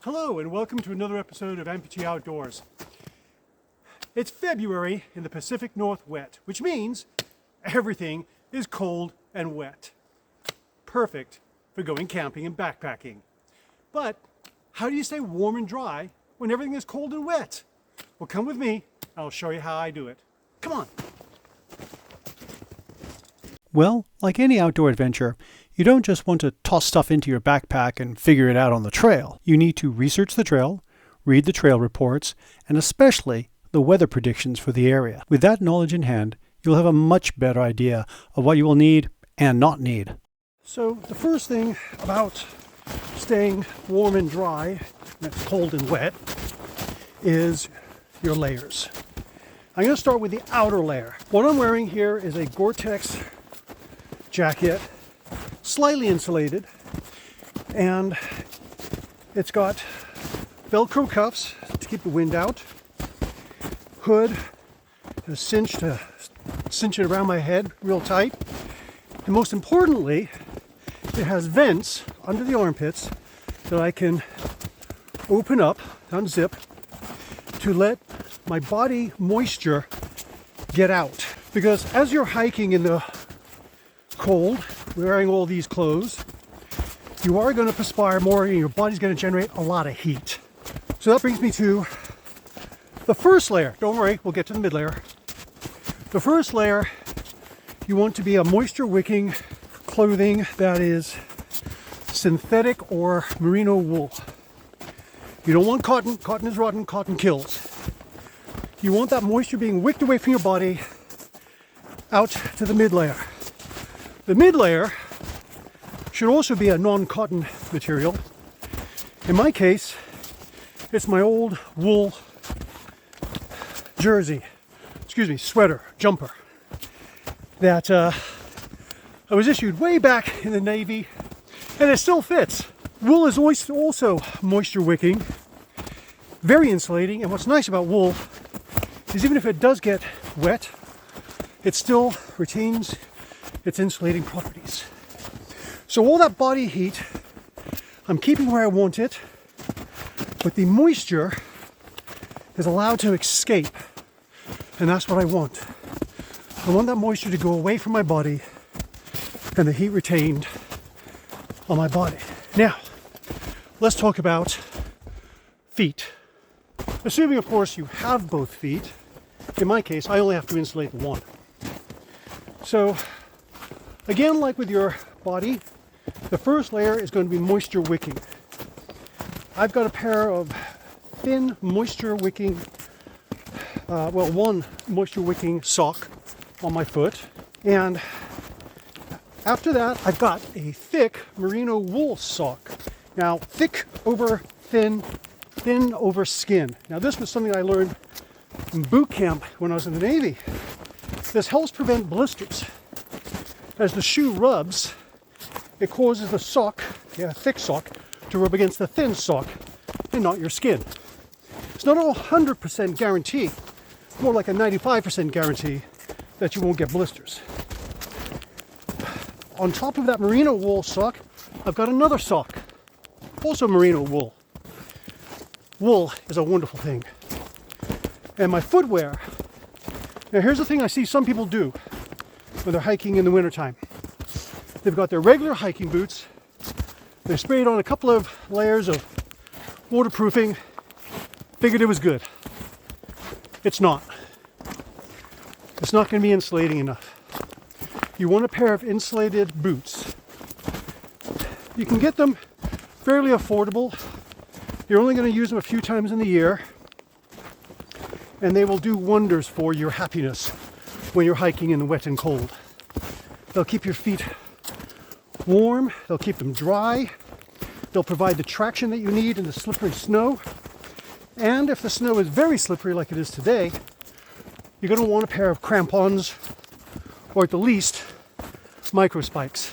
Hello and welcome to another episode of Amputee Outdoors. It's February in the Pacific NorthWET, which means everything is cold and wet. Perfect for going camping and backpacking. But how do you stay warm and dry when everything is cold and wet? Well, come with me, I'll show you how I do it. Come on. Well, like any outdoor adventure, you don't just want to toss stuff into your backpack and figure it out on the trail. You need to research the trail, read the trail reports, and especially the weather predictions for the area. With that knowledge in hand, you'll have a much better idea of what you will need and not need. So the first thing about staying warm and dry when it's cold and wet is your layers. I'm going to start with the outer layer. What I'm wearing here is a Gore-Tex jacket, slightly insulated, and it's got Velcro cuffs to keep the wind out, hood is cinched to cinch it around my head real tight, and most importantly, it has vents under the armpits that I can open up, unzip, to let my body moisture get out. Because as you're hiking in the cold, wearing all these clothes, you are going to perspire more and your body's going to generate a lot of heat. So that brings me to the first layer. Don't worry, we'll get to the mid layer. The first layer, you want to be a moisture wicking clothing that is synthetic or merino wool. You don't want cotton. Cotton is rotten. Cotton kills. You want that moisture being wicked away from your body out to the mid layer. The mid layer should also be a non-cotton material. In my case, it's my old wool sweater, jumper, that I was issued way back in the Navy, and it still fits. Wool is also moisture wicking, very insulating, and what's nice about wool is even if it does get wet, it still retains its insulating properties. So all that body heat, I'm keeping where I want it, but the moisture is allowed to escape, and that's what I want. I want that moisture to go away from my body and the heat retained on my body. Now, let's talk about feet. Assuming, of course, you have both feet. In my case, I only have to insulate one. So, again, like with your body, the first layer is going to be moisture wicking. I've got a pair of thin moisture wicking, one moisture wicking sock on my foot. And after that, I've got a thick merino wool sock. Now, thick over thin, thin over skin. Now, this was something I learned in boot camp when I was in the Navy. This helps prevent blisters. As the shoe rubs, it causes the sock, thick sock, to rub against the thin sock and not your skin. It's not a 100% guarantee, more like a 95% guarantee that you won't get blisters. On top of that merino wool sock, I've got another sock, also merino wool. Wool is a wonderful thing. And my footwear. Now here's the thing I see some people do when they're hiking in the wintertime. They've got their regular hiking boots. They sprayed on a couple of layers of waterproofing. Figured it was good. It's not. It's not going to be insulating enough. You want a pair of insulated boots. You can get them fairly affordable. You're only going to use them a few times in the year, and they will do wonders for your happiness when you're hiking in the wet and cold. They'll keep your feet warm, they'll keep them dry, they'll provide the traction that you need in the slippery snow, and if the snow is very slippery like it is today, you're going to want a pair of crampons, or at the least, micro spikes.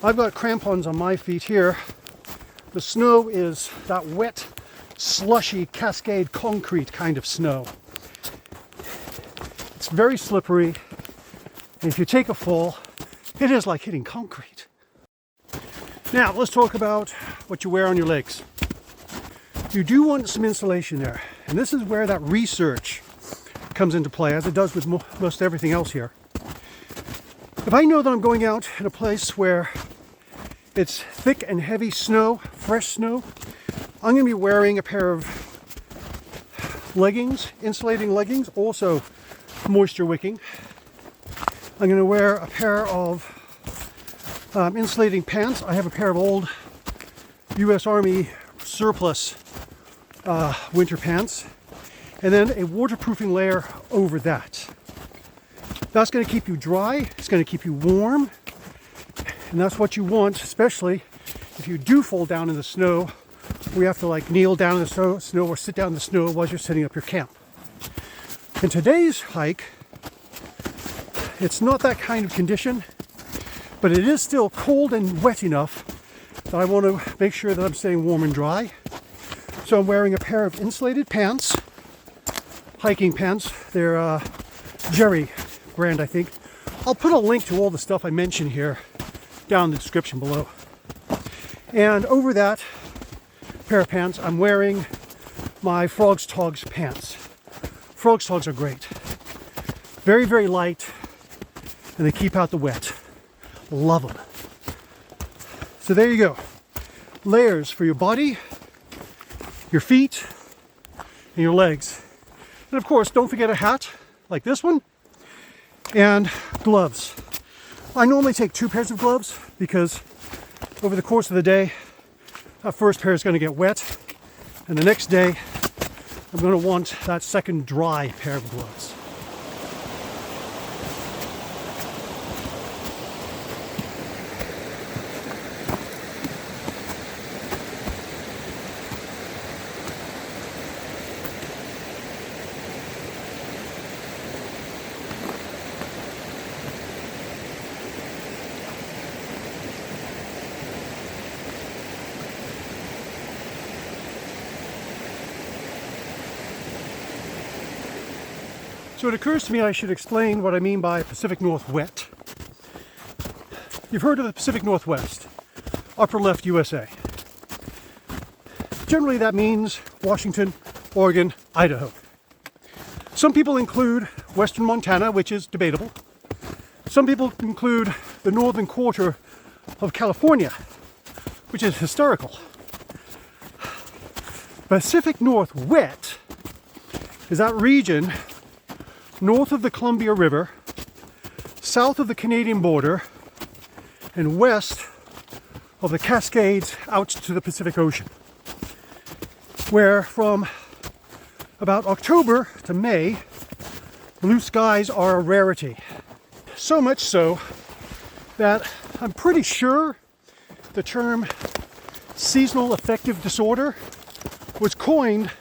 I've got crampons on my feet here. The snow is that wet, slushy, cascade concrete kind of snow. It's very slippery, and if you take a fall, it is like hitting concrete. Now, let's talk about what you wear on your legs. you do want some insulation there. And this is where that research comes into play, as it does with most everything else here. If I know that I'm going out in a place where it's thick and heavy snow, fresh snow, I'm going to be wearing a pair of leggings, insulating leggings, also moisture wicking. I'm going to wear a pair of insulating pants. I have a pair of old U.S. Army surplus winter pants, and then a waterproofing layer over that. That's going to keep you dry, it's going to keep you warm, and that's what you want, especially if you do fall down in the snow, where you have to like kneel down in the snow or sit down in the snow while you're setting up your camp. In today's hike, it's not that kind of condition, but it is still cold and wet enough that I want to make sure that I'm staying warm and dry. So I'm wearing a pair of insulated pants, hiking pants. They're Jerry brand, I think. I'll put a link to all the stuff I mentioned here down in the description below. And over that pair of pants, I'm wearing my Frog's Togs pants. Frog's Togs are great. Very, very light, and they keep out the wet. Love them. So there you go. Layers for your body, your feet, and your legs. And of course, don't forget a hat like this one, and gloves. I normally take 2 pairs of gloves because over the course of the day, that first pair is going to get wet, and the next day, I'm going to want that second dry pair of gloves. So it occurs to me I should explain what I mean by Pacific NorthWET. You've heard of the Pacific Northwest, upper left USA. Generally that means Washington, Oregon, Idaho. Some people include western Montana, which is debatable. Some people include the northern quarter of California, which is historical. Pacific NorthWET is that region north of the Columbia River, south of the Canadian border, and west of the Cascades out to the Pacific Ocean, where from about October to May, blue skies are a rarity. So much so that I'm pretty sure the term seasonal affective disorder was coined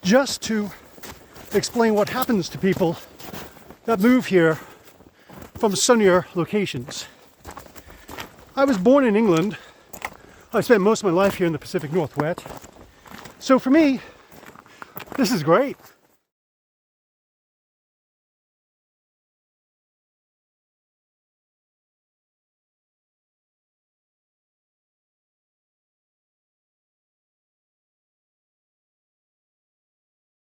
just to explain what happens to people that move here from sunnier locations. I was born in England. I spent most of my life here in the Pacific NorthWET. So for me, this is great.